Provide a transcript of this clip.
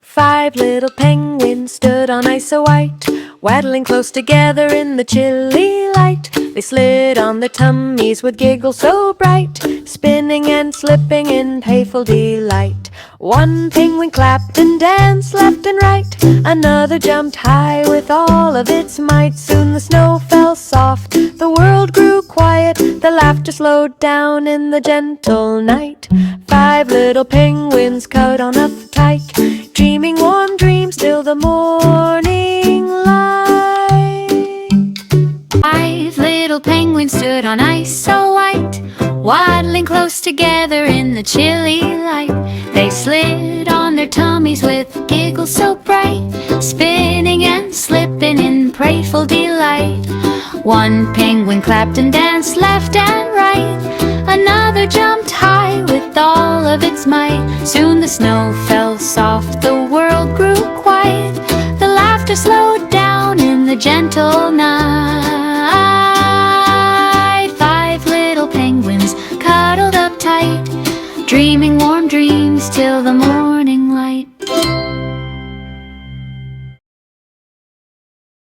5 little penguins stood on ice so white, waddling close together in the chilly light. They slid on their tummies with giggles so bright, spinning and slipping in playful delight. One penguin clapped and danced left and right, another jumped high with all of its might. Soon the snow fell soft, the world grew quiet, the laughter slowed down in the gentle night. 5 little penguins cuddled on up tight, dreaming warm dreams till the morning light. 5 little penguins stood on ice so white, waddling close together in the chilly light. They slid on their tummies with giggles so bright, spinning and slipping in playful delight. One penguin clapped and danced left and right, another jumped high with all of its might. Soon the snow fell soft, the world grew quiet, the laughter slowed down in the gentle night. 5 little penguins cuddled up tight, dreaming warm dreams till the morning